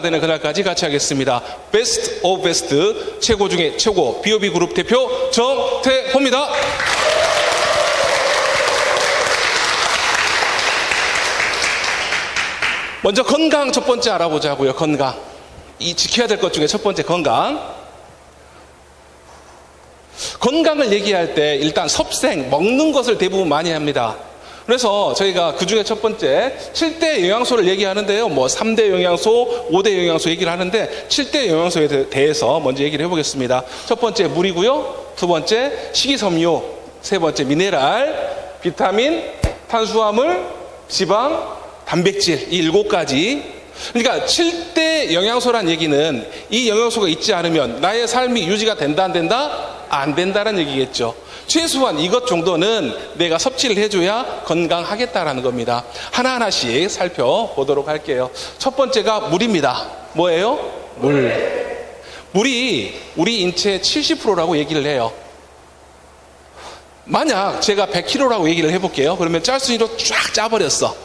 되는 그날까지 같이 하겠습니다. 베스트 오브 베스트, 최고 중에 최고, B.O.B 그룹 대표 정태호입니다. 먼저 건강 첫 번째 알아보자고요. 건강. 이 지켜야 될 것 중에 첫 번째 건강. 건강을 얘기할 때 일단 섭생, 먹는 것을 대부분 많이 합니다. 그래서 저희가 그 중에 첫 번째 7대 영양소를 얘기하는데요. 뭐 3대 영양소, 5대 영양소 얘기를 하는데 7대 영양소에 대해서 먼저 얘기를 해보겠습니다. 첫 번째 물이고요. 두 번째 식이섬유, 세 번째 미네랄, 비타민, 탄수화물, 지방, 단백질, 이 7가지. 그러니까 7대 영양소란 얘기는 이 영양소가 있지 않으면 나의 삶이 유지가 된다 안 된다? 안 된다는 얘기겠죠. 최소한 이것 정도는 내가 섭취를 해줘야 건강하겠다라는 겁니다. 하나하나씩 살펴보도록 할게요. 첫 번째가 물입니다. 뭐예요? 물. 물이 우리 인체의 70%라고 얘기를 해요. 만약 제가 100kg라고 얘기를 해볼게요. 그러면 짤순이로 쫙 짜버렸어.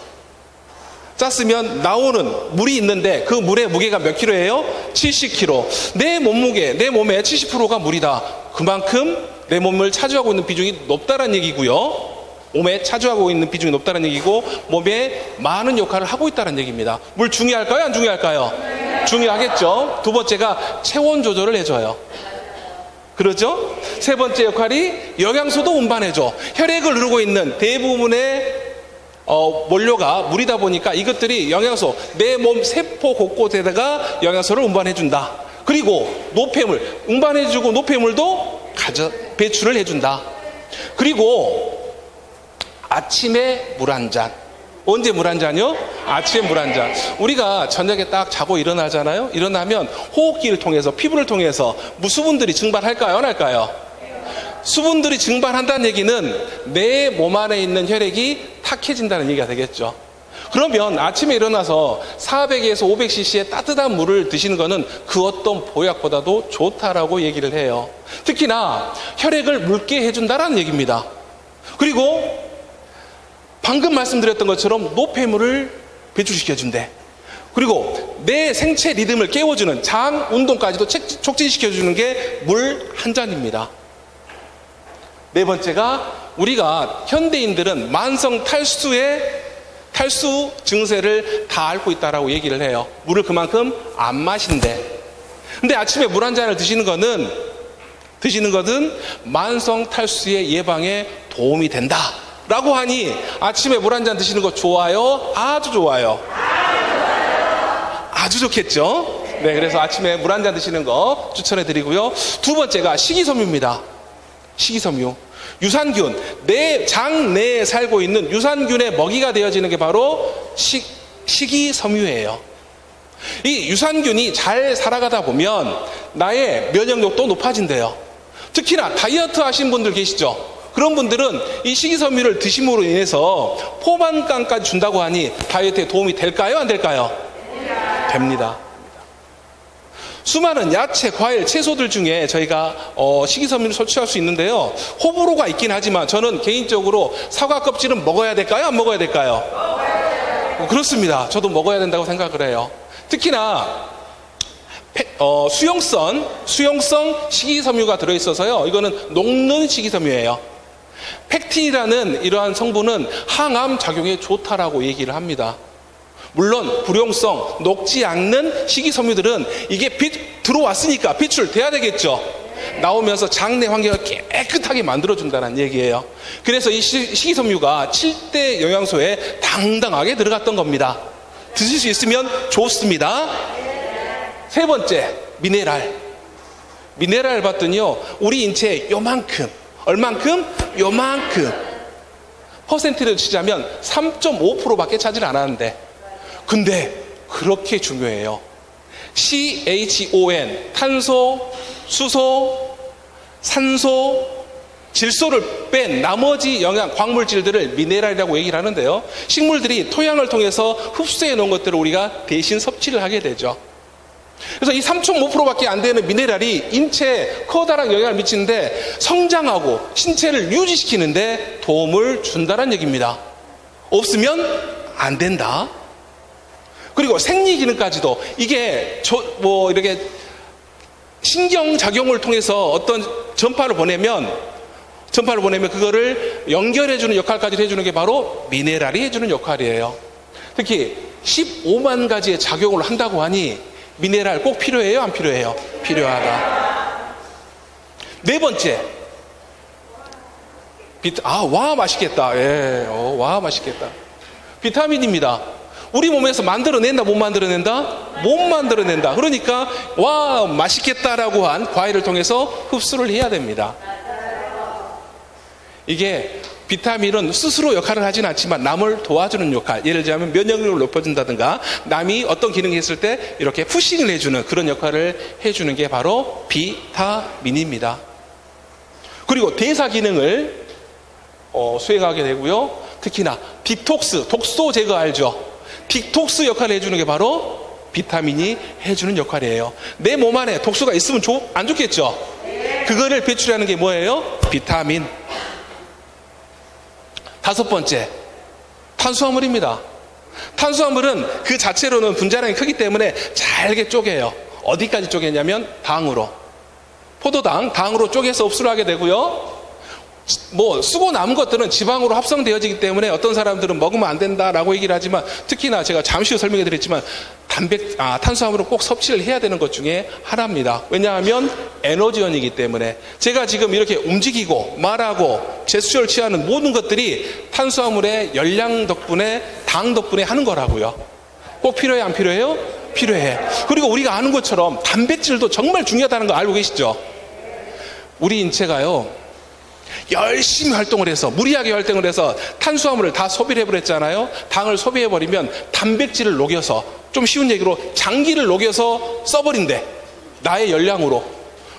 짰으면 나오는 물이 있는데 그 물의 무게가 몇 킬로예요? 70kg. 내 몸무게, 내 몸의 70%가 물이다. 그만큼 내 몸을 차지하고 있는 비중이 높다는 얘기고요. 몸에 차지하고 있는 비중이 높다는 얘기고 몸에 많은 역할을 하고 있다는 얘기입니다. 물 중요할까요? 안 중요할까요? 중요하겠죠. 두 번째가 체온 조절을 해줘요. 그러죠? 세 번째 역할이 영양소도 운반해줘. 혈액을 누르고 있는 대부분의 원료가 물이다 보니까 이것들이 영양소, 내 몸 세포 곳곳에다가 영양소를 운반해준다. 그리고 노폐물, 운반해주고 노폐물도 배출을 해준다. 그리고 아침에 물 한 잔. 언제 물 한 잔이요? 아침에 물 한 잔. 우리가 저녁에 딱 자고 일어나잖아요. 일어나면 호흡기를 통해서, 피부를 통해서 수분들이 증발할까요? 안 할까요? 수분들이 증발한다는 얘기는 내 몸 안에 있는 혈액이 탁해진다는 얘기가 되겠죠. 그러면 아침에 일어나서 400에서 500cc의 따뜻한 물을 드시는 것은 그 어떤 보약보다도 좋다라고 얘기를 해요. 특히나 혈액을 묽게 해준다라는 얘기입니다. 그리고 방금 말씀드렸던 것처럼 노폐물을 배출시켜준대. 그리고 내 생체 리듬을 깨워주는 장 운동까지도 촉진시켜주는 게 물 한 잔입니다. 네 번째가 우리가 현대인들은 만성 탈수 증세를 다 앓고 있다라고 얘기를 해요. 물을 그만큼 안 마신대. 근데 아침에 물 한 잔을 드시는 것은 만성 탈수의 예방에 도움이 된다라고 하니 아침에 물 한 잔 드시는 거 좋아요? 아주 좋아요. 아주 좋겠죠? 네, 그래서 아침에 물 한 잔 드시는 거 추천해 드리고요. 두 번째가 식이섬유입니다. 식이섬유. 유산균, 내 장 내에 살고 있는 유산균의 먹이가 되어지는 게 바로 식이섬유예요. 이 유산균이 잘 살아가다 보면 나의 면역력도 높아진대요. 특히나 다이어트 하신 분들 계시죠? 그런 분들은 이 식이섬유를 드심으로 인해서 포만감까지 준다고 하니 다이어트에 도움이 될까요? 안 될까요? 됩니다. 수많은 야채, 과일, 채소들 중에 저희가 식이섬유를 섭취할 수 있는데요. 호불호가 있긴 하지만 저는 개인적으로 사과 껍질은 먹어야 될까요? 안 먹어야 될까요? 그렇습니다. 저도 먹어야 된다고 생각을 해요. 특히나 수용성 식이섬유가 들어있어서요. 이거는 녹는 식이섬유예요. 펙틴이라는 이러한 성분은 항암 작용에 좋다라고 얘기를 합니다. 물론 불용성, 녹지 않는 식이섬유들은 이게 들어왔으니까 배출돼야 되겠죠. 나오면서 장내 환경을 깨끗하게 만들어준다는 얘기예요. 그래서 이 식이섬유가 7대 영양소에 당당하게 들어갔던 겁니다. 드실 수 있으면 좋습니다. 세 번째, 미네랄. 미네랄 봤더니요, 우리 인체에 요만큼, 얼만큼? 요만큼. 퍼센트를 치자면 3.5%밖에 차지를 안 하는데, 근데 그렇게 중요해요. CHON, 탄소, 수소, 산소, 질소를 뺀 나머지 광물질들을 미네랄이라고 얘기를 하는데요. 식물들이 토양을 통해서 흡수해 놓은 것들을 우리가 대신 섭취를 하게 되죠. 그래서 이 3.5%밖에 안 되는 미네랄이 인체에 커다란 영향을 미치는데 성장하고 신체를 유지시키는데 도움을 준다는 얘기입니다. 없으면 안 된다. 그리고 생리 기능까지도 이게 이렇게 신경작용을 통해서 어떤 전파를 보내면 그거를 연결해주는 역할까지 해주는 게 바로 미네랄이 해주는 역할이에요. 특히 15만 가지의 작용을 한다고 하니 미네랄 꼭 필요해요? 안 필요해요? 필요하다. 네 번째. 와, 맛있겠다. 예, 와, 맛있겠다. 비타민입니다. 우리 몸에서 만들어낸다, 못 만들어낸다? 못 만들어낸다. 그러니까, 와, 맛있겠다라고 한 과일을 통해서 흡수를 해야 됩니다. 이게 비타민은 스스로 역할을 하진 않지만 남을 도와주는 역할, 예를 들자면 면역력을 높여준다든가 남이 어떤 기능을 했을 때 이렇게 푸싱을 해주는 그런 역할을 해주는 게 바로 비타민입니다. 그리고 대사 기능을 수행하게 되고요. 특히나 디톡스, 독소 제거 알죠? 디톡스 역할을 해주는 게 바로 비타민이 해주는 역할이에요. 내 몸 안에 독소가 있으면 안 좋겠죠? 그거를 배출하는 게 뭐예요? 비타민. 다섯 번째, 탄수화물입니다. 탄수화물은 그 자체로는 분자량이 크기 때문에 잘게 쪼개요. 어디까지 쪼개냐면 당으로. 포도당, 당으로 쪼개서 흡수를 하게 되고요. 쓰고 남은 것들은 지방으로 합성되어지기 때문에 어떤 사람들은 먹으면 안 된다라고 얘기를 하지만, 특히나 제가 잠시 후 설명해 드렸지만 탄수화물은 꼭 섭취를 해야 되는 것 중에 하나입니다. 왜냐하면 에너지원이기 때문에. 제가 지금 이렇게 움직이고 말하고 제스처를 취하는 모든 것들이 탄수화물의 열량 덕분에, 당 덕분에 하는 거라고요. 꼭 필요해, 안 필요해요? 필요해. 그리고 우리가 아는 것처럼 단백질도 정말 중요하다는 거 알고 계시죠? 우리 인체가요, 열심히 활동을 해서, 무리하게 활동을 해서 탄수화물을 다 소비를 해버렸잖아요. 당을 소비해버리면 단백질을 녹여서, 좀 쉬운 얘기로 장기를 녹여서 써버린대. 나의 열량으로.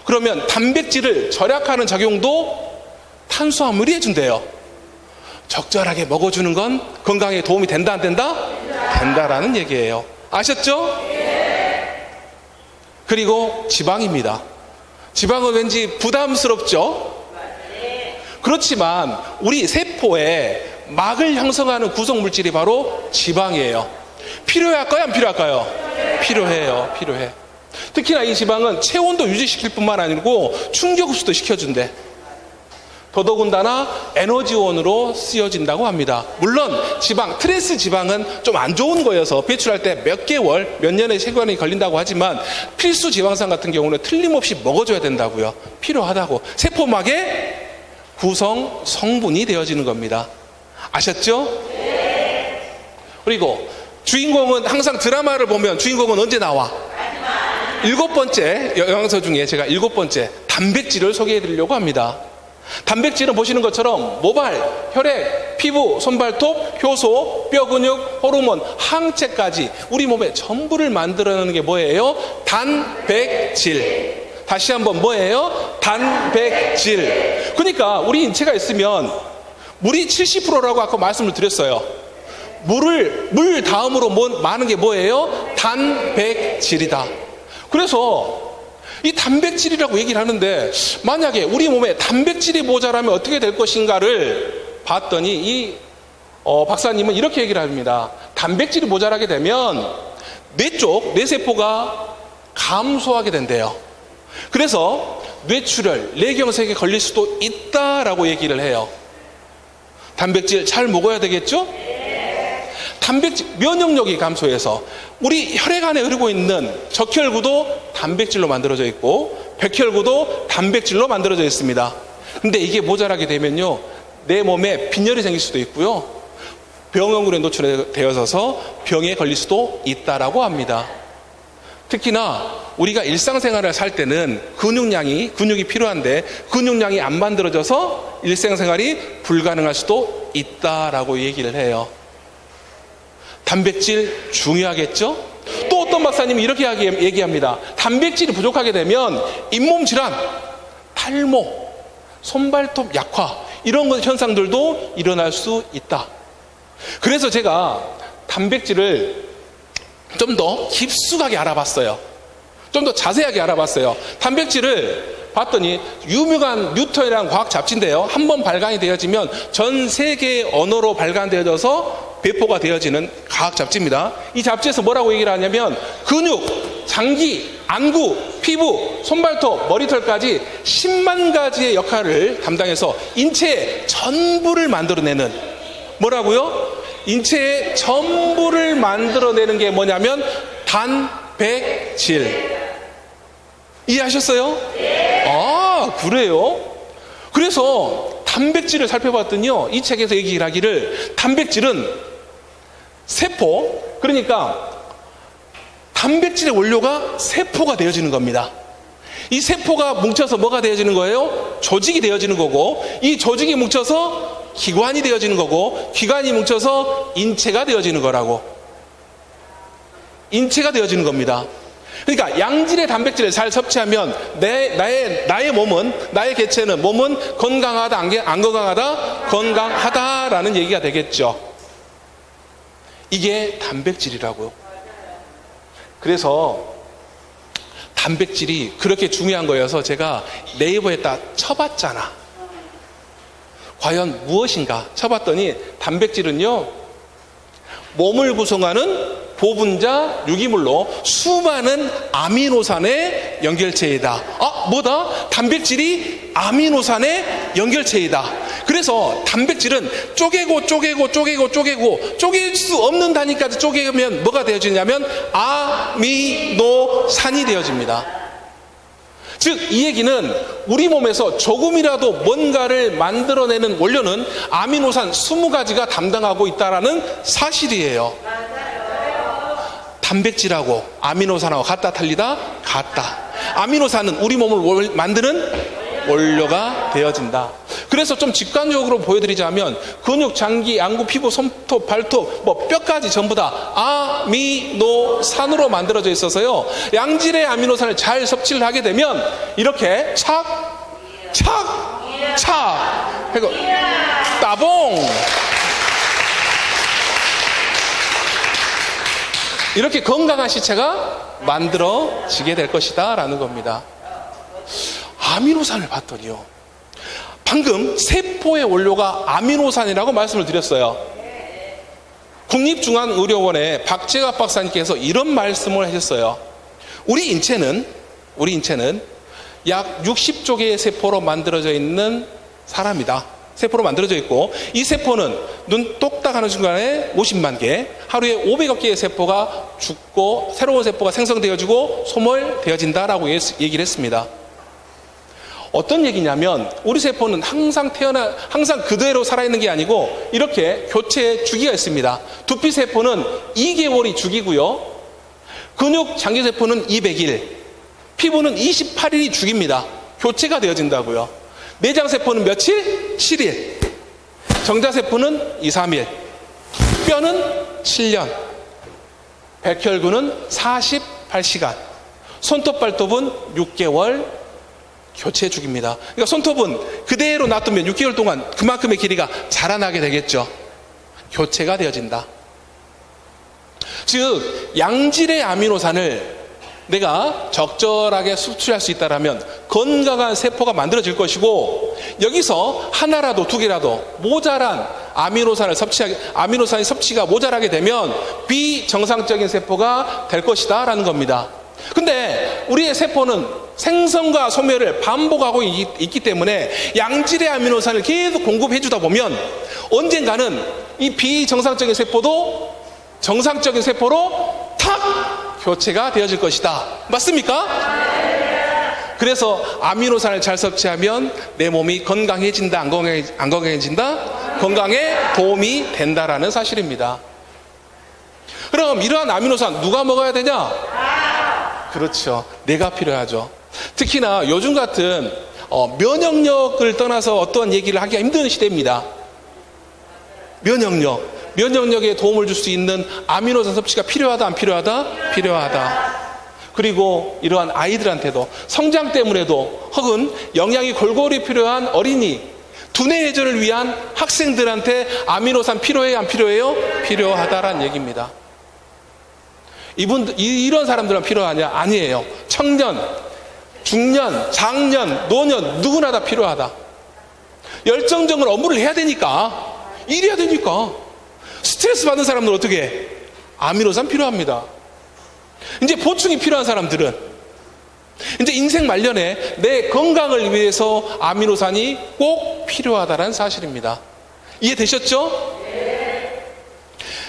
그러면 단백질을 절약하는 작용도 탄수화물이 해준대요. 적절하게 먹어주는 건 건강에 도움이 된다, 안 된다? 된다라는 얘기예요. 아셨죠? 그리고 지방입니다. 지방은 왠지 부담스럽죠? 그렇지만 우리 세포에 막을 형성하는 구성 물질이 바로 지방이에요. 필요할까요? 안 필요할까요? 필요해요. 필요해. 특히나 이 지방은 체온도 유지시킬 뿐만 아니고 충격 흡수도 시켜준대. 더더군다나 에너지원으로 쓰여진다고 합니다. 물론 지방, 트랜스 지방은 좀 안 좋은 거여서 배출할 때 몇 개월, 몇 년의 세관이 걸린다고 하지만 필수 지방산 같은 경우는 틀림없이 먹어줘야 된다고요. 필요하다고. 세포막에 구성 성분이 되어지는 겁니다. 아셨죠? 그리고 주인공은 항상 드라마를 보면 주인공은 언제 나와? 7번째 영양소 중에 제가 7번째 단백질을 소개해 드리려고 합니다. 단백질은 보시는 것처럼 모발, 혈액, 피부, 손발톱, 효소, 뼈 근육, 호르몬, 항체까지 우리 몸에 전부를 만들어내는 게 뭐예요? 단백질. 다시 한번 뭐예요? 단백질. 그러니까 우리 인체가 있으면 물이 70%라고 아까 말씀을 드렸어요. 물 다음으로 많은 게 뭐예요? 단백질이다. 그래서 이 단백질이라고 얘기를 하는데, 만약에 우리 몸에 단백질이 모자라면 어떻게 될 것인가를 봤더니 이 박사님은 이렇게 얘기를 합니다. 단백질이 모자라게 되면 뇌세포가 감소하게 된대요. 그래서 뇌출혈, 뇌경색에 걸릴 수도 있다라고 얘기를 해요. 단백질 잘 먹어야 되겠죠? 단백질, 면역력이 감소해서 우리 혈액 안에 흐르고 있는 적혈구도 단백질로 만들어져 있고 백혈구도 단백질로 만들어져 있습니다. 근데 이게 모자라게 되면요, 내 몸에 빈혈이 생길 수도 있고요, 병원군에 노출되어서 병에 걸릴 수도 있다라고 합니다. 특히나 우리가 일상생활을 살 때는 근육이 필요한데 근육량이 안 만들어져서 일상생활이 불가능할 수도 있다라고 얘기를 해요. 단백질 중요하겠죠? 또 어떤 박사님이 이렇게 얘기합니다. 단백질이 부족하게 되면 잇몸 질환, 탈모, 손발톱 약화, 이런 현상들도 일어날 수 있다. 그래서 제가 단백질을 좀 더 깊숙하게 알아봤어요. 좀 더 자세하게 알아봤어요. 단백질을 봤더니 유명한 뉴턴이라는 과학 잡지인데요, 한번 발간이 되어지면 전 세계의 언어로 발간되어져서 배포가 되어지는 과학 잡지입니다. 이 잡지에서 뭐라고 얘기를 하냐면 근육, 장기, 안구, 피부, 손발톱, 머리털까지 10만 가지의 역할을 담당해서 인체의 전부를 만들어내는, 뭐라고요? 인체의 전부를 만들어내는 게 뭐냐면 단백질. 이해하셨어요? 아, 그래요? 그래서 단백질을 살펴봤더니요, 이 책에서 얘기를 하기를 단백질은 세포, 그러니까 단백질의 원료가 세포가 되어지는 겁니다. 이 세포가 뭉쳐서 뭐가 되어지는 거예요? 조직이 되어지는 거고, 이 조직이 뭉쳐서 기관이 되어지는 거고, 기관이 뭉쳐서 인체가 되어지는 거라고. 인체가 되어지는 겁니다. 그러니까 양질의 단백질을 잘 섭취하면 나의 몸은, 나의 개체는, 몸은 건강하다, 안 건강하다? 건강하다라는 얘기가 되겠죠. 이게 단백질이라고요. 그래서 단백질이 그렇게 중요한 거여서 제가 네이버에다 쳐봤잖아. 과연 무엇인가 쳐봤더니 단백질은요, 몸을 구성하는 보분자 유기물로 수많은 아미노산의 연결체이다. 아, 뭐다? 단백질이 아미노산의 연결체이다. 그래서 단백질은 쪼개고 쪼갤 수 없는 단위까지 쪼개면 뭐가 되어지냐면 아미노산이 되어집니다. 즉, 이 얘기는 우리 몸에서 조금이라도 뭔가를 만들어내는 원료는 아미노산 20가지가 담당하고 있다는 사실이에요. 단백질하고 아미노산하고 같다 틀리다? 같다. 아미노산은 우리 몸을 만드는 원료가 되어진다. 그래서 좀 직관적으로 보여드리자면 근육, 장기, 안구, 피부, 손톱, 발톱, 뼈까지 전부 다 아미노산으로 만들어져 있어서요, 양질의 아미노산을 잘 섭취를 하게 되면 이렇게 착착착 그리고 따봉 이렇게 건강한 시체가 만들어지게 될 것이다 라는 겁니다. 아미노산을 봤더니요, 방금 세포의 원료가 아미노산이라고 말씀을 드렸어요. 국립중앙의료원의 박재갑 박사님께서 이런 말씀을 하셨어요. 우리 인체는 약 60조 개의 세포로 만들어져 있는 사람이다. 세포로 만들어져 있고, 이 세포는 눈 똑딱 하는 순간에 50만 개, 하루에 500억 개의 세포가 죽고 새로운 세포가 생성되어지고 소멸되어진다라고 얘기를 했습니다. 어떤 얘기냐면 우리 세포는 항상 그대로 살아있는 게 아니고 이렇게 교체 주기가 있습니다. 두피 세포는 2개월이 주기고요, 근육 장기 세포는 200일, 피부는 28일이 주기입니다. 교체가 되어진다고요. 내장 세포는 며칠? 7일. 정자 세포는 2, 3일. 뼈는 7년. 백혈구는 48시간. 손톱 발톱은 6개월 교체 주기입니다. 그러니까 손톱은 그대로 놔두면 6개월 동안 그만큼의 길이가 자라나게 되겠죠. 교체가 되어진다. 즉, 양질의 아미노산을 내가 적절하게 섭취할 수 있다면 건강한 세포가 만들어질 것이고, 여기서 하나라도 두 개라도 모자란 아미노산이 섭취가 모자라게 되면 비정상적인 세포가 될 것이다 라는 겁니다. 근데 우리의 세포는 생성과 소멸을 반복하고 있기 때문에 양질의 아미노산을 계속 공급해 주다 보면 언젠가는 이 비정상적인 세포도 정상적인 세포로 탁 교체가 되어질 것이다. 맞습니까? 그래서 아미노산을 잘 섭취하면 내 몸이 건강해진다, 안 건강해진다? 건강에 도움이 된다라는 사실입니다. 그럼 이러한 아미노산 누가 먹어야 되냐? 그렇죠. 내가 필요하죠. 특히나 요즘 같은 면역력을 떠나서 어떠한 얘기를 하기가 힘든 시대입니다. 면역력에 도움을 줄 수 있는 아미노산 섭취가 필요하다, 안 필요하다? 필요하다. 그리고 이러한 아이들한테도 성장 때문에도, 혹은 영양이 골고루 필요한 어린이, 두뇌 회전을 위한 학생들한테 아미노산 필요해요, 안 필요해요? 필요하다라는 얘기입니다. 이런 사람들은 필요하냐? 아니에요. 청년, 중년, 장년, 노년 누구나 다 필요하다. 열정적으로 업무를 해야 되니까, 일해야 되니까. 스트레스 받는 사람들 어떻게 해? 아미노산 필요합니다. 이제 보충이 필요한 사람들은 이제 인생 말년에 내 건강을 위해서 아미노산이 꼭 필요하다는 사실입니다. 이해되셨죠?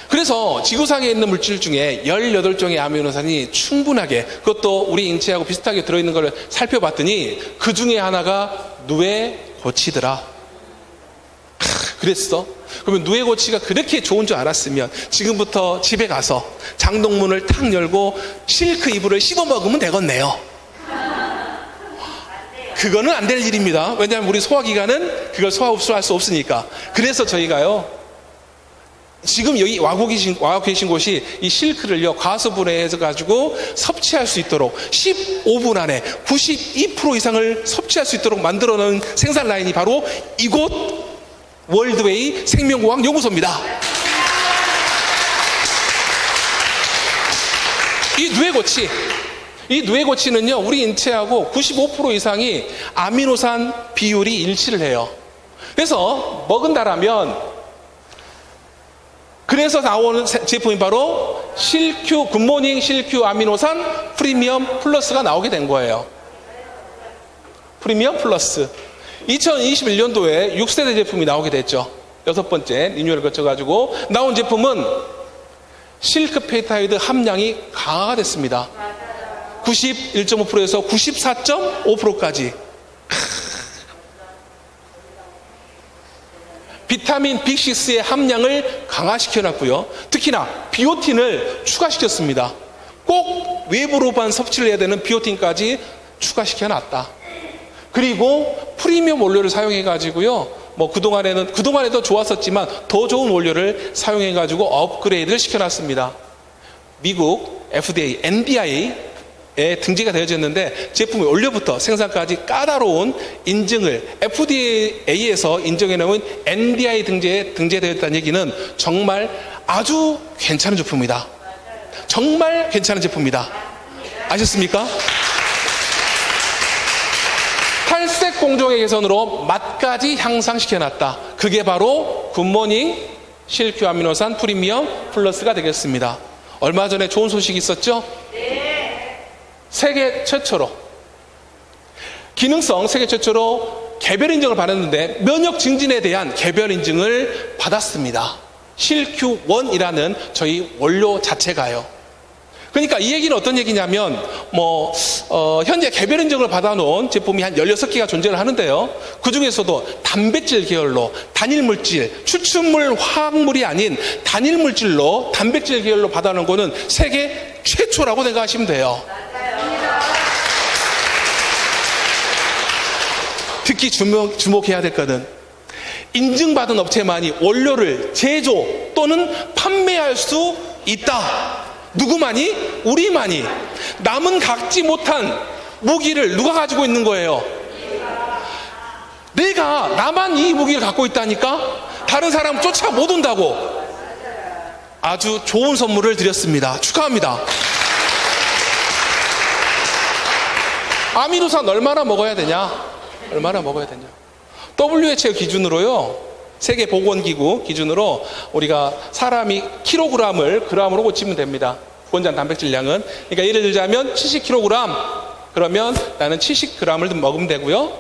그래서 지구상에 있는 물질 중에 18종의 아미노산이 충분하게, 그것도 우리 인체하고 비슷하게 들어있는 걸 살펴봤더니 그 중에 하나가 누에고치더라. 그랬어? 그러면 누에고치가 그렇게 좋은 줄 알았으면 지금부터 집에 가서 장독문을 탁 열고 실크 이불을 씹어 먹으면 되겠네요. 그거는 안 될 일입니다. 왜냐하면 우리 소화기관은 그걸 소화흡수할 수 없으니까. 그래서 저희가요, 지금 여기 와고 계신 곳이 이 실크를요, 과수분해해서 가지고 섭취할 수 있도록 15분 안에 92% 이상을 섭취할 수 있도록 만들어 놓은 생산 라인이 바로 이곳 월드웨이 생명공학 연구소입니다. 이 누에고치는요, 우리 인체하고 95% 이상이 아미노산 비율이 일치를 해요. 그래서 먹은다라면, 그래서 나오는 제품이 바로 실큐, 굿모닝 실큐 아미노산 프리미엄 플러스가 나오게 된 거예요. 프리미엄 플러스. 2021년도에 6세대 제품이 나오게 됐죠. 6번째 리뉴얼을 거쳐가지고 나온 제품은 실크페타이드 함량이 강화가 됐습니다. 91.5%에서 94.5%까지. 비타민 B6의 함량을 강화시켜놨고요. 특히나 비오틴을 추가시켰습니다. 꼭 외부로만 섭취를 해야 되는 비오틴까지 추가시켜놨다. 그리고 프리미엄 원료를 사용해가지고요, 뭐 그동안에도 좋았었지만 더 좋은 원료를 사용해가지고 업그레이드를 시켜놨습니다. 미국 FDA, NDI에 등재가 되어졌는데 제품의 원료부터 생산까지 까다로운 인증을 FDA에서 인정해놓은 NDI 등재되었다는 얘기는 정말 아주 괜찮은 제품이다. 정말 괜찮은 제품이다. 아셨습니까? 탈색 공정의 개선으로 맛까지 향상시켜놨다. 그게 바로 굿모닝 실큐 아미노산 프리미엄 플러스가 되겠습니다. 얼마 전에 좋은 소식이 있었죠? 세계 최초로, 기능성 세계 최초로 개별 인증을 받았는데 면역 증진에 대한 개별 인증을 받았습니다. 실큐1이라는 저희 원료 자체가요. 그러니까 이 얘기는 어떤 얘기냐면, 현재 개별 인증을 받아놓은 제품이 한 16개가 존재를 하는데요. 그 중에서도 단백질 계열로, 단일물질, 추출물 화학물이 아닌 단일물질로, 단백질 계열로 받아놓은 거는 세계 최초라고 생각하시면 돼요. 특히 주목해야 될 것은 인증받은 업체만이 원료를 제조 또는 판매할 수 있다. 누구만이? 우리만이. 남은 갖지 못한 무기를 누가 가지고 있는 거예요? 나만 이 무기를 갖고 있다니까? 다른 사람 쫓아 못 온다고. 아주 좋은 선물을 드렸습니다. 축하합니다. 아미노산 얼마나 먹어야 되냐? WHO 기준으로요, 세계보건기구 기준으로 우리가 사람이 그람으로 고치면 됩니다. 원장 단백질량은. 그러니까 예를 들자면 70kg, 그러면 나는 70g을 먹으면 되고요.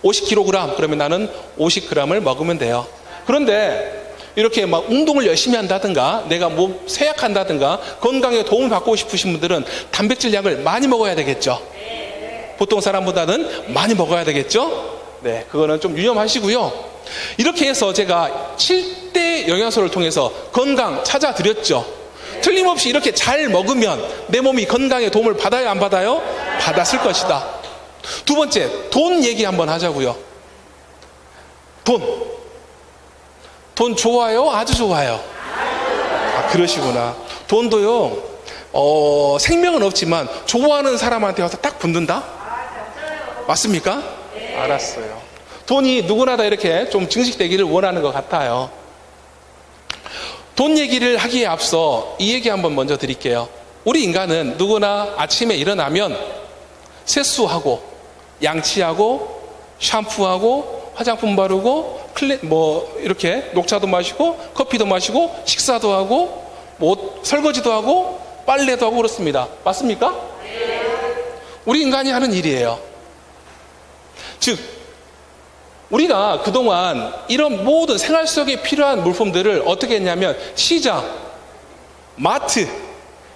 50kg, 그러면 나는 50g을 먹으면 돼요. 그런데 이렇게 막 운동을 열심히 한다든가, 내가 몸 쇠약한다든가, 건강에 도움을 받고 싶으신 분들은 단백질량을 많이 먹어야 되겠죠. 보통 사람보다는 많이 먹어야 되겠죠. 네, 그거는 좀 유념하시고요. 이렇게 해서 제가 7대 영양소를 통해서 건강 찾아드렸죠. 틀림없이 이렇게 잘 먹으면 내 몸이 건강에 도움을 받아요, 안 받아요? 받았을 것이다. 두 번째, 돈 얘기 한번 하자고요. 돈 좋아요? 아주 좋아요? 그러시구나. 돈도요, 생명은 없지만 좋아하는 사람한테 와서 딱 붙는다? 맞습니까? 알았어요. 돈이 누구나 다 이렇게 좀 증식되기를 원하는 것 같아요. 돈 얘기를 하기에 앞서 이 얘기 한번 먼저 드릴게요. 우리 인간은 누구나 아침에 일어나면 세수하고, 양치하고, 샴푸하고, 화장품 바르고, 이렇게 녹차도 마시고, 커피도 마시고, 식사도 하고, 뭐 설거지도 하고 빨래도 하고 그렇습니다. 맞습니까? 우리 인간이 하는 일이에요. 즉 우리가 그동안 이런 모든 생활 속에 필요한 물품들을 어떻게 했냐면 시장, 마트,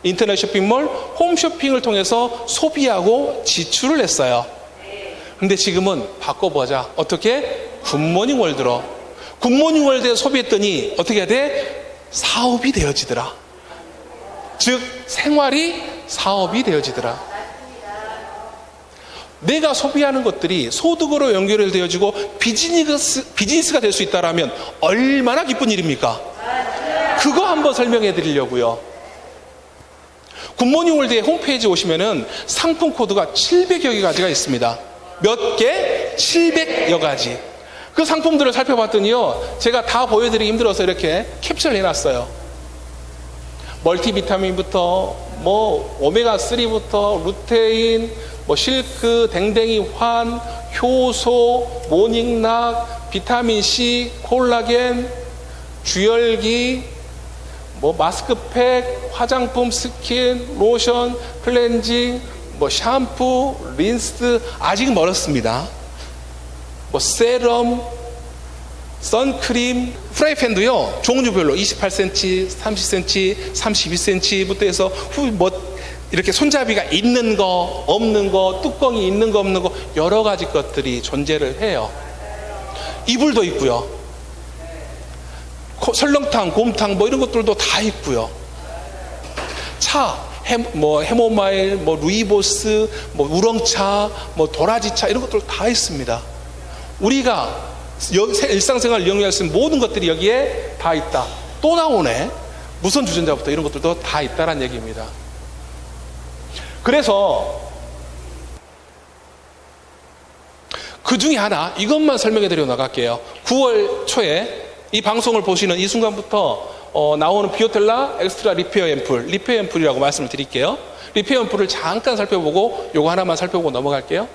인터넷 쇼핑몰, 홈쇼핑을 통해서 소비하고 지출을 했어요. 근데 지금은 바꿔보자. 어떻게? 굿모닝 월드로. 굿모닝 월드에 소비했더니 어떻게 해야 돼? 사업이 되어지더라. 즉 생활이 사업이 되어지더라. 내가 소비하는 것들이 소득으로 연결되어지고 비즈니스가 될 수 있다면 얼마나 기쁜 일입니까? 그거 한번 설명해 드리려고요. 굿모닝 월드의 홈페이지 오시면은 상품 코드가 700여 가지가 있습니다. 몇 개? 700여 가지. 그 상품들을 살펴봤더니요, 제가 다 보여드리기 힘들어서 이렇게 캡처를 해놨어요. 멀티비타민부터 뭐 오메가3부터 루테인, 뭐 실크, 댕댕이 환, 효소, 모닝락, 비타민C, 콜라겐, 주열기, 뭐 마스크팩, 화장품, 스킨, 로션, 클렌징, 뭐 샴푸, 린스, 아직 멀었습니다. 뭐 세럼, 선크림, 프라이팬도요 종류별로 28cm, 30cm, 32cm부터 해서 뭐 이렇게 손잡이가 있는 거, 없는 거, 뚜껑이 있는 거, 없는 거 여러 가지 것들이 존재를 해요. 이불도 있고요. 설렁탕, 곰탕 뭐 이런 것들도 다 있고요. 차, 뭐 해모마일, 뭐 루이보스, 뭐 우렁차, 뭐 도라지차 이런 것들 다 있습니다. 우리가 일상생활을 영위할 수 있는 모든 것들이 여기에 다 있다. 또 나오네. 무선 주전자부터 이런 것들도 다 있다라는 얘기입니다. 그래서 그 중에 하나 이것만 설명해 드려 나갈게요. 9월 초에 이 방송을 보시는 이 순간부터 나오는 비오텔라 엑스트라 리페어 앰플, 리페어 앰플이라고 말씀을 드릴게요. 리페어 앰플을 잠깐 살펴보고 요거 하나만 살펴보고 넘어갈게요.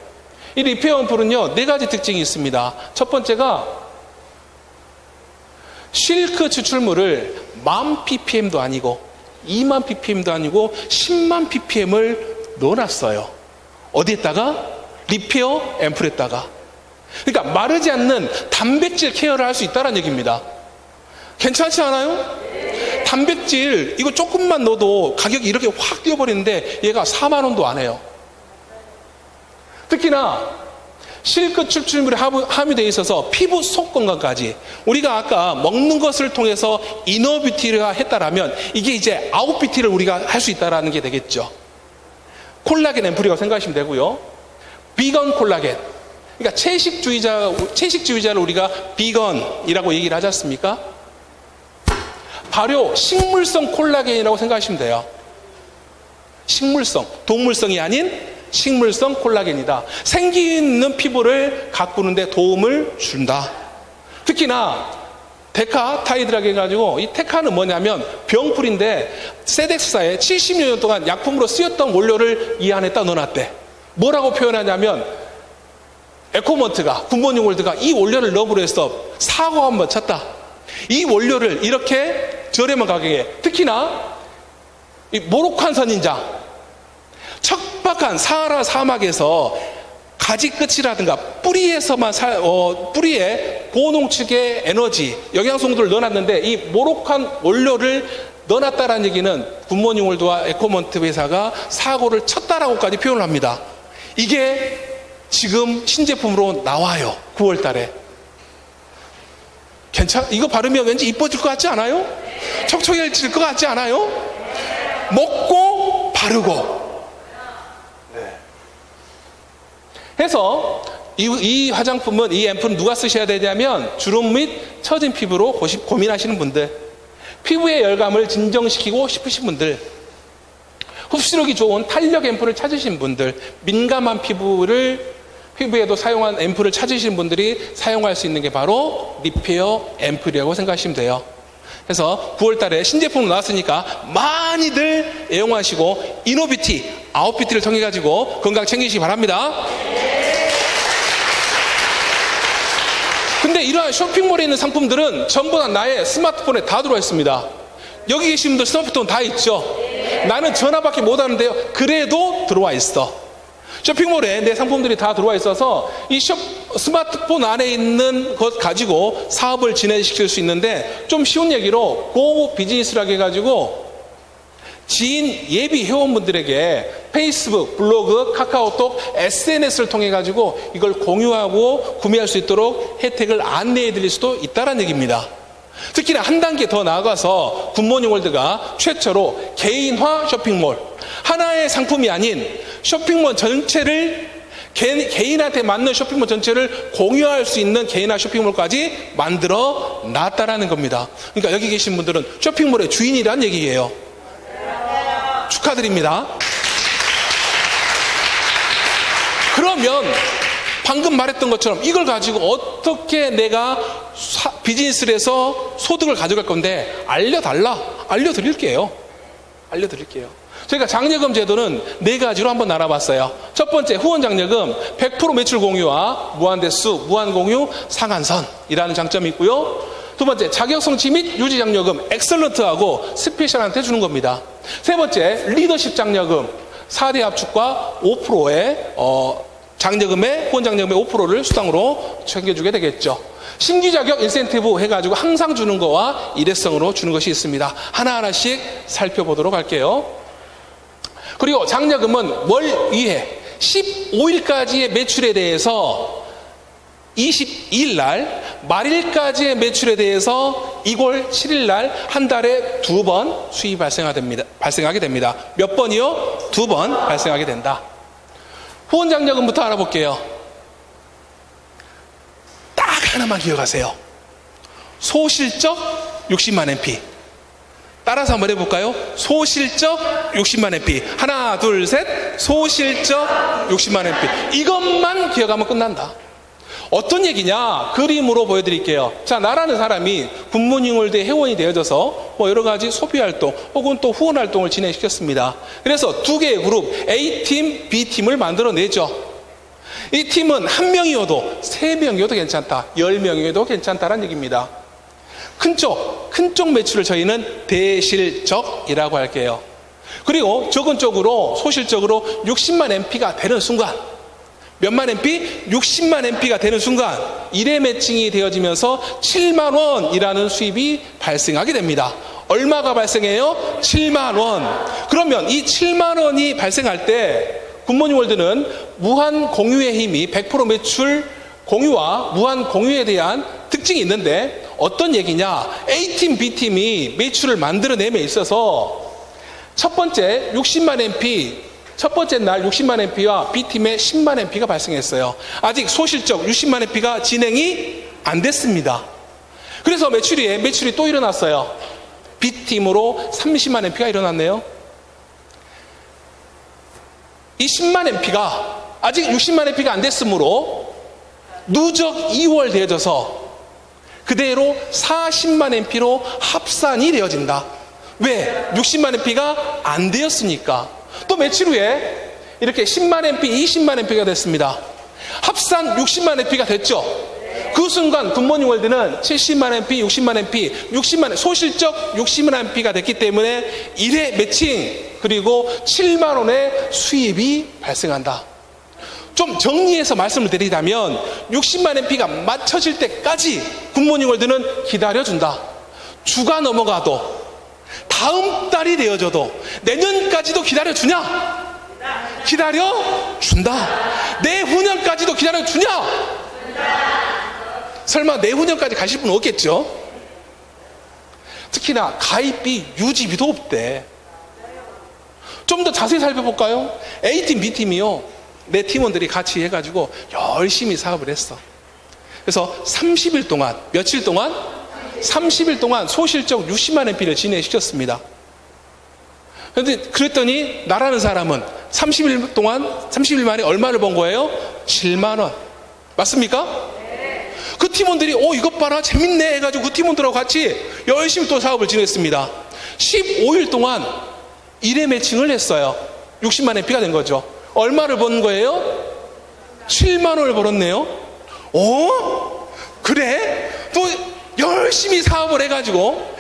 이 리페어 앰플은요 4가지 특징이 있습니다. 첫 번째가 실크 추출물을 10,000ppm도 아니고 20,000ppm도 아니고 100,000ppm을 넣어놨어요. 어디에다가? 리페어 앰플에다가. 그러니까 마르지 않는 단백질 케어를 할 수 있다는 얘기입니다. 괜찮지 않아요? 단백질 이거 조금만 넣어도 가격이 이렇게 확 뛰어버리는데 얘가 4만 원도 안 해요. 특히나 실크 추출물이 함유되어 있어서 피부 속 건강까지 우리가 아까 먹는 것을 통해서 이너 뷰티를 했다라면 이게 이제 아웃 뷰티를 우리가 할 수 있다라는 게 되겠죠. 콜라겐 앰플이라고 생각하시면 되고요. 비건 콜라겐. 그러니까 채식주의자를 우리가 비건이라고 얘기를 하지 않습니까? 발효 식물성 콜라겐이라고 생각하시면 돼요. 식물성, 동물성이 아닌 식물성 콜라겐이다. 생기 있는 피부를 가꾸는데 도움을 준다. 특히나 데카타이드라고 해가지고 이 테카는 뭐냐면 병풀인데 세덱스사에 70여 년 동안 약품으로 쓰였던 원료를 이 안에다 넣어놨대. 뭐라고 표현하냐면 에코먼트가 굿모닝 월드가 이 원료를 넣음으로 해서 사고 한번 쳤다. 이 원료를 이렇게 저렴한 가격에 특히나 이 모로칸 선인장 척박한 사하라 사막에서 가지 끝이라든가 뿌리에서만 뿌리에 고농축의 에너지 영양소들을 넣어놨는데 이 모로칸 원료를 넣어놨다라는 얘기는 굿모닝 월드와 에코먼트 회사가 사고를 쳤다라고까지 표현을 합니다. 이게 지금 신제품으로 나와요. 9월 달에. 이거 바르면 왠지 이뻐질 것 같지 않아요? 촉촉해질 것 같지 않아요? 먹고 바르고. 해서 이 화장품은, 이 앰플은 누가 쓰셔야 되냐면 주름 및 처진 피부로 고민하시는 분들, 피부의 열감을 진정시키고 싶으신 분들, 흡수력이 좋은 탄력 앰플을 찾으신 분들, 민감한 피부에도 사용한 앰플을 찾으시는 분들이 사용할 수 있는 게 바로 리페어 앰플이라고 생각하시면 돼요. 그래서 9월 달에 신제품으로 나왔으니까 많이들 애용하시고 이노뷰티, 아웃뷰티를 통해 가지고 건강 챙기시기 바랍니다. 근데 이러한 쇼핑몰에 있는 상품들은 전부 다 나의 스마트폰에 다 들어와 있습니다. 여기 계신 분들 스마트폰 다 있죠? 나는 전화밖에 못 하는데요. 그래도 들어와 있어. 쇼핑몰에 내 상품들이 다 들어와 있어서 이 스마트폰 안에 있는 것 가지고 사업을 진행시킬 수 있는데, 좀 쉬운 얘기로 고 비즈니스라고 해가지고 지인 예비 회원분들에게 페이스북, 블로그, 카카오톡, SNS를 통해 가지고 이걸 공유하고 구매할 수 있도록 혜택을 안내해 드릴 수도 있다는 얘기입니다. 특히나 한 단계 더 나아가서 굿모닝 월드가 최초로 개인화 쇼핑몰, 하나의 상품이 아닌 쇼핑몰 전체를 개인한테 맞는 쇼핑몰 전체를 공유할 수 있는 개인화 쇼핑몰까지 만들어 놨다라는 겁니다. 그러니까 여기 계신 분들은 쇼핑몰의 주인이란 얘기예요. 축하드립니다. 그러면 방금 말했던 것처럼 이걸 가지고 어떻게 내가 비즈니스를 해서 소득을 가져갈 건데 알려드릴게요. 저희가 장려금 제도는 4가지로 한번 나눠봤어요. 첫 번째, 후원 장려금 100% 매출 공유와 무한대수, 무한공유, 상한선이라는 장점이 있고요. 두 번째, 자격성취 및 유지 장려금 엑설런트하고 스페셜한테 주는 겁니다. 세 번째, 리더십 장려금 4대 합축과 5%의 장려금의, 후원 장려금의 5%를 수당으로 챙겨주게 되겠죠. 신규 자격 인센티브 해가지고 항상 주는 거와 일회성으로 주는 것이 있습니다. 하나하나씩 살펴보도록 할게요. 그리고 장려금은 월 2회 15일까지의 매출에 대해서 22일 날, 말일까지의 매출에 대해서 2월 7일 날 한 달에 2번 수입이 발생하게 됩니다. 몇 번이요? 2번 발생하게 된다. 후원 장려금부터 알아볼게요. 딱 하나만 기억하세요. 소실적 60만 NP. 따라서 한번 해볼까요? 소실적 60만 NP. 하나, 둘, 셋. 소실적 60만 NP. 이것만 기억하면 끝난다. 어떤 얘기냐? 그림으로 보여드릴게요. 자, 나라는 사람이 굿모닝월드의 회원이 되어져서 여러 가지 소비 활동 혹은 또 후원 활동을 진행시켰습니다. 그래서 2개의 그룹, A팀, B팀을 만들어내죠. 이 팀은 1명이어도 3명이어도 괜찮다, 10명이어도 괜찮다라는 얘기입니다. 큰 쪽 매출을 저희는 대실적이라고 할게요. 그리고 적은 쪽으로, 소실적으로 60만 NP가 되는 순간, 몇만 NP? 60만 NP가 되는 순간 1회 매칭이 되어지면서 7만 원이라는 수입이 발생하게 됩니다. 얼마가 발생해요? 7만 원. 그러면 이 7만 원이 발생할 때 굿모닝 월드는 무한 공유의 힘이 100% 매출 공유와 무한 공유에 대한 특징이 있는데, 어떤 얘기냐? A팀, B팀이 매출을 만들어내에 있어서 첫 번째 60만 NP, 첫 번째 날 60만 NP와 B팀에 10만 NP가 발생했어요. 아직 소실적 60만 NP가 진행이 안 됐습니다. 그래서 매출이 또 일어났어요. B팀으로 30만 NP가 일어났네요. 이 10만 NP가 아직 60만 NP가 안 됐으므로 누적 2월 되어져서 그대로 40만 NP로 합산이 되어진다. 왜? 60만 NP가 안 되었으니까. 또 며칠 후에 이렇게 10만 NP, 20만 NP가 됐습니다. 합산 60만 NP가 됐죠. 그 순간 굿모닝 월드는 70만 NP, 60만 NP, 소실적 60만 NP가 됐기 때문에 1회 매칭 그리고 7만 원의 수입이 발생한다. 좀 정리해서 말씀을 드리자면 60만 NP가 맞춰질 때까지 굿모닝 월드는 기다려준다. 주가 넘어가도 다음 달이 되어져도 내년까지도 기다려주냐? 기다려준다. 내후년까지도 기다려주냐? 설마 내후년까지 가실 분 없겠죠? 특히나 가입비, 유지비도 없대. 좀 더 자세히 살펴볼까요? A팀, B팀이요, 내 팀원들이 같이 해가지고 열심히 사업을 했어. 그래서 30일 동안, 며칠 동안? 30일 동안 소실적 60만 NP를 진행시켰습니다. 그런데 그랬더니 나라는 사람은 30일 만에 얼마를 번 거예요? 7만 원. 맞습니까? 그 팀원들이 이것 봐라 재밌네 해가지고 그 팀원들하고 같이 열심히 또 사업을 진행했습니다. 15일 동안 1회 매칭을 했어요. 60만 NP가 된 거죠. 얼마를 번 거예요? 7만 원을 벌었네요. 그래? 또 열심히 사업을 해가지고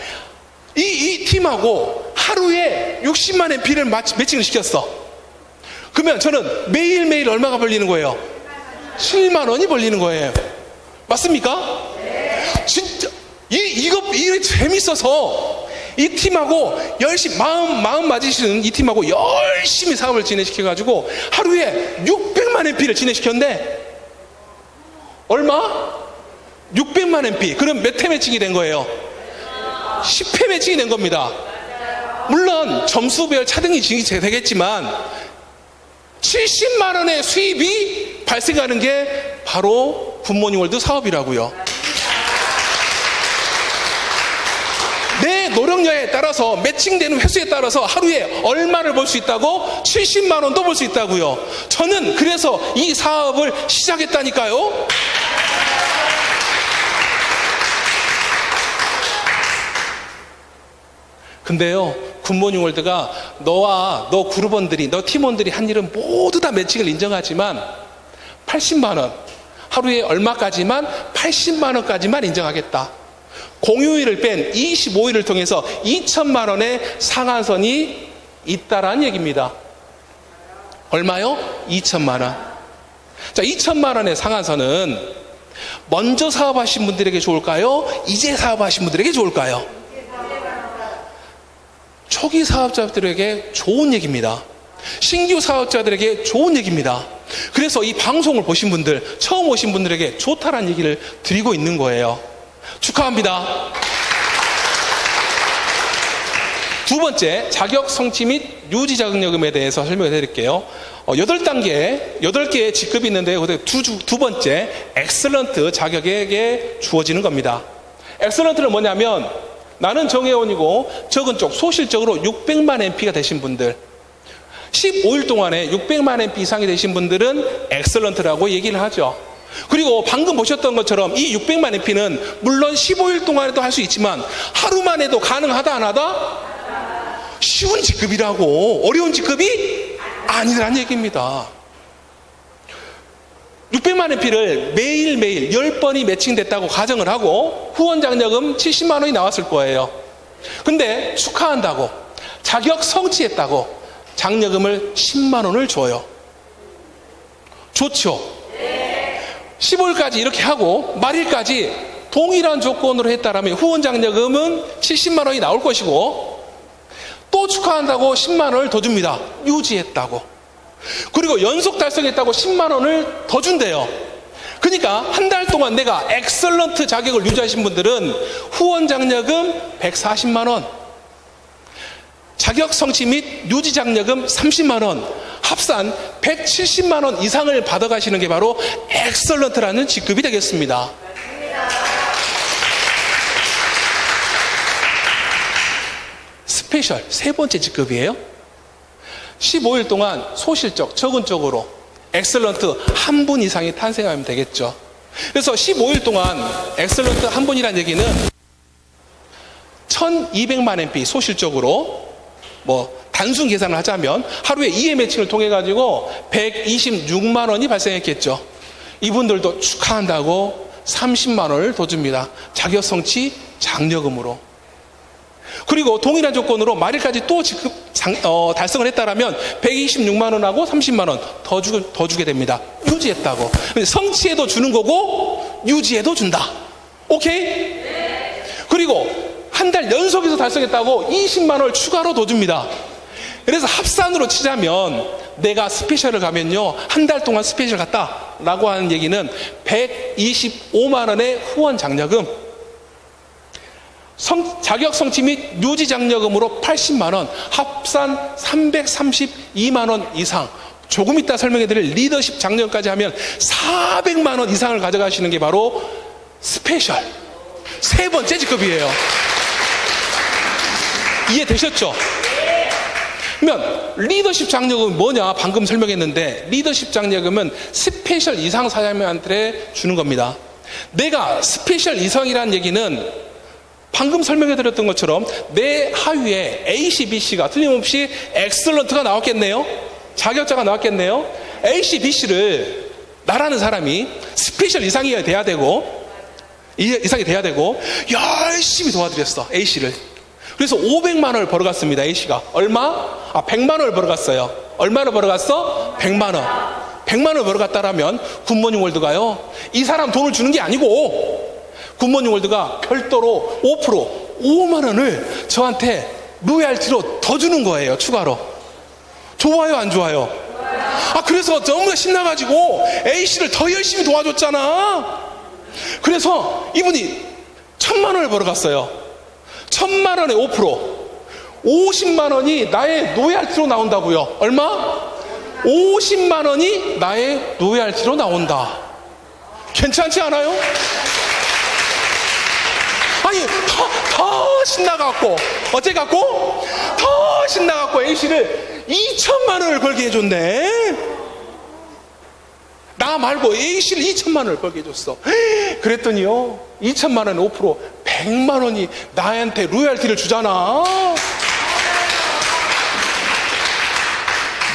이 팀하고 하루에 60만 MP를 매칭을 시켰어. 그러면 저는 매일매일 얼마가 벌리는 거예요? 7만 원이 벌리는 거예요. 맞습니까? 진짜 이게 재밌어서 이 팀하고 열심히 마음 맞으시는 이 팀하고 열심히 사업을 진행시켜가지고 하루에 600만 MP를 진행시켰는데 얼마? 600만 MP. 그럼 몇 회 매칭이 된 거예요? 10회 매칭이 된 겁니다. 물론 점수별 차등이 되겠지만 70만 원의 수입이 발생하는 게 바로 굿모닝월드 사업이라고요. 내 노력량에 따라서 매칭되는 횟수에 따라서 하루에 얼마를 벌 수 있다고? 70만 원도 벌 수 있다고요. 저는 그래서 이 사업을 시작했다니까요. 근데요, 굿모닝월드가 너와 너 그룹원들이, 너 팀원들이 한 일은 모두 다 매칭을 인정하지만 80만 원, 하루에 얼마까지만 80만 원까지만 인정하겠다. 공휴일을 뺀 25일을 통해서 2천만 원의 상한선이 있다라는 얘기입니다. 얼마요? 2천만 원. 자, 2천만 원의 상한선은 먼저 사업하신 분들에게 좋을까요? 이제 사업하신 분들에게 좋을까요? 초기 사업자들에게 좋은 얘기입니다. 신규 사업자들에게 좋은 얘기입니다. 그래서 이 방송을 보신 분들, 처음 오신 분들에게 좋다라는 얘기를 드리고 있는 거예요. 축하합니다. 두 번째, 자격 성취 및 유지 자격요금에 대해서 설명해 드릴게요. 8개의 직급이 있는데 두 번째, 엑셀런트 자격에게 주어지는 겁니다. 엑셀런트는 뭐냐면 나는 정회원이고 적은 쪽 소실적으로 600만 MP가 되신 분들, 15일 동안에 600만 MP 이상이 되신 분들은 엑셀런트라고 얘기를 하죠. 그리고 방금 보셨던 것처럼 이 600만 MP는 물론 15일 동안에도 할 수 있지만 하루만 해도 가능하다 안 하다? 쉬운 직급이라고, 어려운 직급이 아니라는 얘기입니다. 600만 MP를 매일매일 10번이 매칭됐다고 가정을 하고 후원 장려금 70만 원이 나왔을 거예요. 근데 축하한다고, 자격 성취했다고 장려금을 10만 원을 줘요. 좋죠? 15일까지 이렇게 하고 말일까지 동일한 조건으로 했다라면 후원 장려금은 70만 원이 나올 것이고 또 축하한다고 10만 원을 더 줍니다. 유지했다고. 그리고 연속 달성했다고 10만 원을 더 준대요. 그러니까 한 달 동안 내가 엑셀런트 자격을 유지하신 분들은 후원 장려금 140만 원, 자격 성취 및 유지 장려금 30만 원, 합산 170만 원 이상을 받아가시는 게 바로 엑셀런트라는 직급이 되겠습니다. 스페셜, 세 번째 직급이에요. 15일 동안 소실적, 적은 쪽으로 엑셀런트 한 분 이상이 탄생하면 되겠죠. 그래서 15일 동안 엑셀런트 한 분이라는 얘기는 1200만 MP 소실적으로 단순 계산을 하자면 하루에 2회 매칭을 통해 가지고 126만 원이 발생했겠죠. 이분들도 축하한다고 30만 원을 더 줍니다. 자격 성취 장려금으로. 그리고 동일한 조건으로 말일까지 또 달성을 했다라면 126만 원하고 30만 원 더 주게 됩니다. 유지했다고. 성취해도 주는 거고 유지해도 준다. 오케이? 그리고 한 달 연속해서 달성했다고 20만 원을 추가로 더 줍니다. 그래서 합산으로 치자면 내가 스페셜을 가면요, 한 달 동안 스페셜 갔다라고 하는 얘기는 125만 원의 후원 장려금, 자격 성취 및 유지 장려금으로 80만 원, 합산 332만 원 이상, 조금 이따 설명해 드릴 리더십 장려금까지 하면 400만 원 이상을 가져가시는 게 바로 스페셜, 세 번째 직급이에요. 이해되셨죠? 그러면 리더십 장려금은 뭐냐? 방금 설명했는데 리더십 장려금은 스페셜 이상 사장님한테 주는 겁니다. 내가 스페셜 이상이라는 얘기는 방금 설명해드렸던 것처럼 내 하위에 AC, BC가 틀림없이 엑셀런트가 나왔겠네요. 자격자가 나왔겠네요. AC, BC를 나라는 사람이 스페셜 이상이 돼야 되고 열심히 도와드렸어. A씨를. 그래서 500만 원을 벌어갔습니다. A씨가. 얼마? 100만 원을 벌어갔어요. 얼마를 벌어갔어? 100만 원. 100만 원을 벌어갔다라면 굿모닝 월드가요, 이 사람 돈을 주는 게 아니고 굿모닝 월드가 별도로 5만 원을 저한테 로얄티로 더 주는 거예요. 추가로. 좋아요, 안 좋아요? 그래서 너무 신나가지고 A씨를 더 열심히 도와줬잖아. 그래서 이분이 1000만 원을 벌어갔어요. 1000만 원에 5%. 50만 원이 나의 로얄티로 나온다고요. 얼마? 50만 원이 나의 로얄티로 나온다. 괜찮지 않아요? 아니, 더 신나갖고, 어째갖고? 더 신나갖고 A씨를 2천만 원을 벌게 해줬네. 나 말고 A씨를 2천만 원을 벌게 해줬어. 그랬더니요, 2천만 원에 5%, 100만 원이 나한테 로얄티를 주잖아.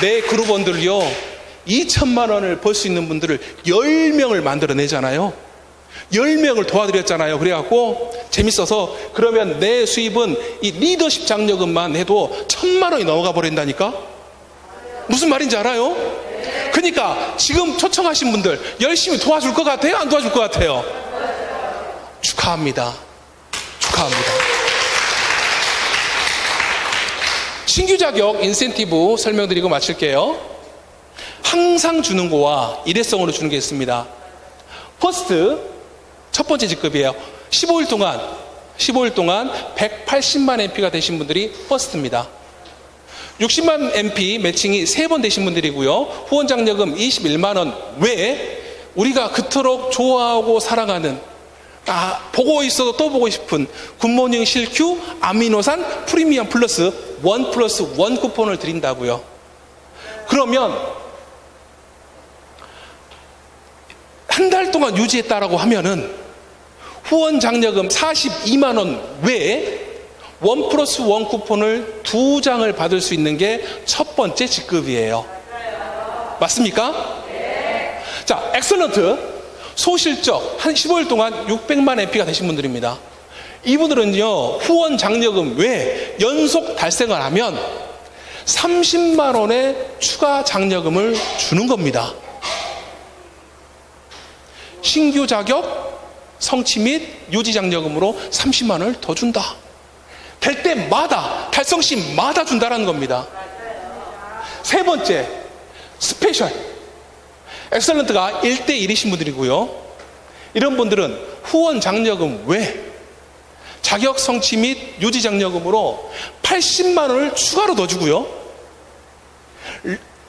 내 그룹원들요, 2천만 원을 벌 수 있는 분들을 10명을 만들어내잖아요. 10명을 도와드렸잖아요. 그래갖고 재밌어서, 그러면 내 수입은 이 리더십 장려금만 해도 1000만 원이 넘어가 버린다니까. 무슨 말인지 알아요? 그러니까 지금 초청하신 분들 열심히 도와줄 것 같아요? 안 도와줄 것 같아요? 축하합니다. 축하합니다. 신규 자격 인센티브 설명드리고 마칠게요. 항상 주는 거와 일회성으로 주는 게 있습니다. 퍼스트, 첫 번째 직급이에요. 15일 동안 180만 MP가 되신 분들이 퍼스트입니다. 60만 MP 매칭이 3번 되신 분들이고요. 후원 장려금 21만 원 외에 우리가 그토록 좋아하고 사랑하는, 보고 있어도 또 보고 싶은 굿모닝 실큐 아미노산 프리미엄 플러스 1+1 쿠폰을 드린다고요. 그러면 한 달 동안 유지했다라고 하면은 후원 장려금 42만 원 외에 1+1 쿠폰을 2장을 받을 수 있는 게 첫 번째 직급이에요. 맞습니까? 자, 엑설런트, 소실적, 한 15일 동안 600만 MP가 되신 분들입니다. 이분들은요, 후원 장려금 외에 연속 달성을 하면 30만 원의 추가 장려금을 주는 겁니다. 신규 자격, 성취 및 유지 장려금으로 30만 원을 더 준다. 될 때마다, 달성 시마다 준다라는 겁니다. 세 번째, 스페셜. 엑설런트가 1대1이신 분들이고요. 이런 분들은 후원 장려금 외 자격 성취 및 유지 장려금으로 80만 원을 추가로 더 주고요.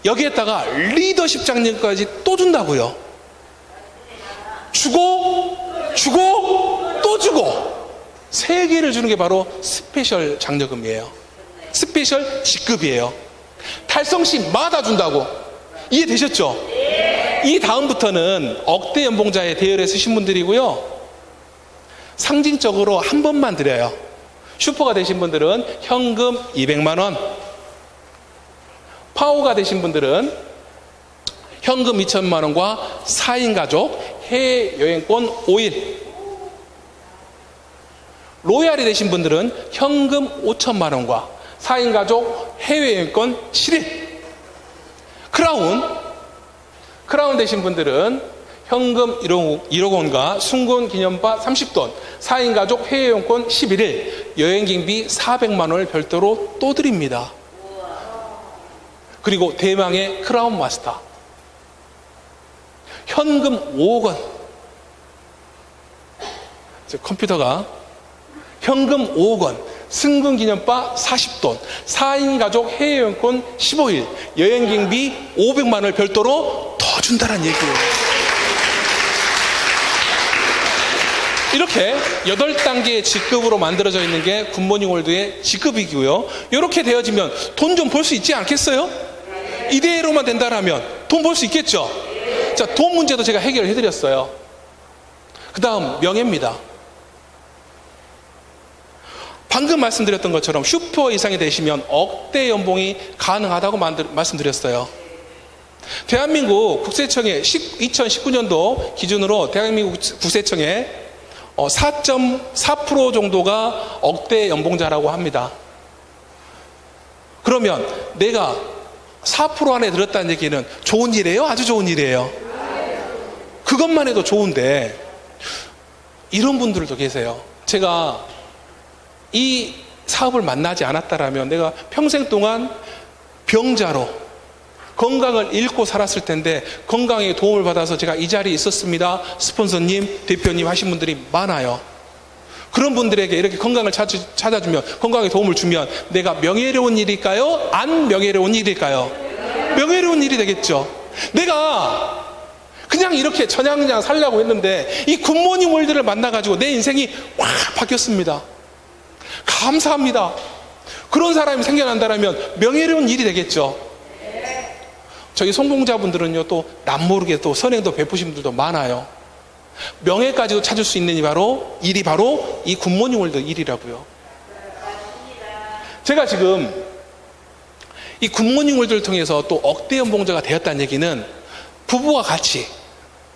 여기에다가 리더십 장려금까지 또 준다고요. 주고 또 주고 3개를 주는 게 바로 스페셜 장려금이에요. 스페셜 직급이에요. 달성 시마다 준다고. 이해되셨죠? 이 다음부터는 억대 연봉자의 대열에 쓰신 분들이고요. 상징적으로 한 번만 드려요. 슈퍼가 되신 분들은 현금 200만 원, 파워가 되신 분들은 현금 2천만 원과 4인 가족 해외여행권 5일, 로얄이 되신 분들은 현금 5천만 원과 4인 가족 해외여행권 7일, 크라운 되신 분들은 현금 1억 원과 순금 기념바 30돈, 4인 가족 해외여행권 11일, 여행경비 400만 원을 별도로 또 드립니다. 그리고 대망의 크라운 마스터, 현금 5억 원. 컴퓨터가 현금 5억 원, 승금 기념바 40돈, 4인 가족 해외여행권 15일, 여행경비 500만 원을 별도로 더 준다는 얘기예요. 이렇게 8단계의 직급으로 만들어져 있는 게 굿모닝 월드의 직급이고요. 이렇게 되어지면 돈 좀 벌 수 있지 않겠어요? 이대로만 된다라면 돈 벌 수 있겠죠? 자, 돈 문제도 제가 해결을 해드렸어요. 그 다음 명예입니다. 방금 말씀드렸던 것처럼 슈퍼 이상이 되시면 억대 연봉이 가능하다고 말씀드렸어요. 대한민국 국세청의 2019년도 기준으로 대한민국 국세청에 4.4% 정도가 억대 연봉자라고 합니다. 그러면 내가 4% 안에 들었다는 얘기는 좋은 일이에요? 아주 좋은 일이에요? 그것만 해도 좋은데 이런 분들도 계세요. 제가 이 사업을 만나지 않았다라면 내가 평생 동안 병자로 건강을 잃고 살았을 텐데 건강에 도움을 받아서 제가 이 자리에 있었습니다. 스폰서님, 대표님 하신 분들이 많아요. 그런 분들에게 이렇게 건강을 찾아주면, 건강에 도움을 주면 내가 명예로운 일일까요? 안 명예로운 일일까요? 명예로운 일이 되겠죠. 내가 그냥 이렇게 그냥 살려고 했는데 이 굿모닝 월드를 만나가지고 내 인생이 확 바뀌었습니다. 감사합니다. 그런 사람이 생겨난다면 명예로운 일이 되겠죠. 저희 성공자분들은요, 또 남모르게 또 선행도 베푸신 분들도 많아요. 명예까지도 찾을 수 있는 일이 바로 이 굿모닝 월드 일이라고요. 제가 지금 이 굿모닝 월드를 통해서 또 억대 연봉자가 되었다는 얘기는 부부가 같이,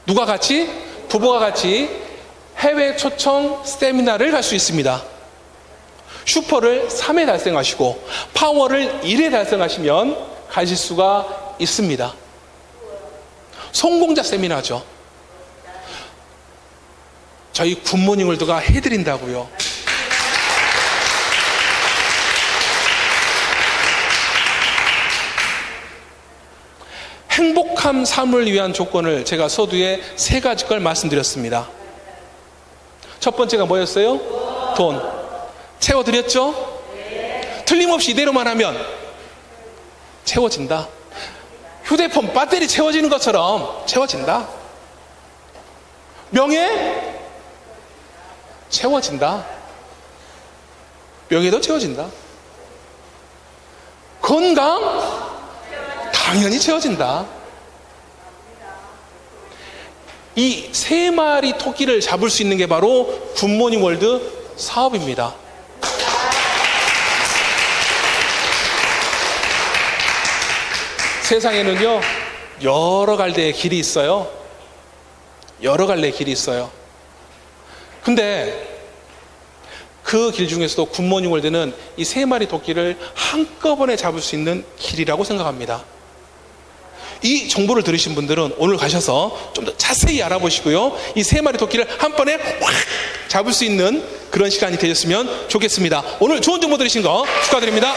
누가 같이? 부부가 같이 해외 초청 세미나를 갈 수 있습니다. 슈퍼를 3회 달성하시고 파워를 1회 달성하시면 가실 수가 있습니다. 성공자 세미나죠. 저희 굿모닝 월드가 해드린다고요. 행복한 삶을 위한 조건을 제가 서두에 3가지 걸 말씀드렸습니다. 첫 번째가 뭐였어요? 돈. 채워드렸죠? 틀림없이 이대로만 하면 채워진다. 휴대폰 배터리 채워지는 것처럼 채워진다. 명예? 채워진다. 명예도 채워진다. 건강? 당연히 채워진다. 이 3마리 토끼를 잡을 수 있는 게 바로 굿모닝 월드 사업입니다. 세상에는요, 여러 갈래의 길이 있어요. 여러 갈래의 길이 있어요. 근데 그 길 중에서도 굿모닝 월드는 이 3마리 토끼를 한꺼번에 잡을 수 있는 길이라고 생각합니다. 이 정보를 들으신 분들은 오늘 가셔서 좀 더 자세히 알아보시고요, 이 3마리 토끼를 한 번에 확 잡을 수 있는 그런 시간이 되셨으면 좋겠습니다. 오늘 좋은 정보 들으신 거 축하드립니다.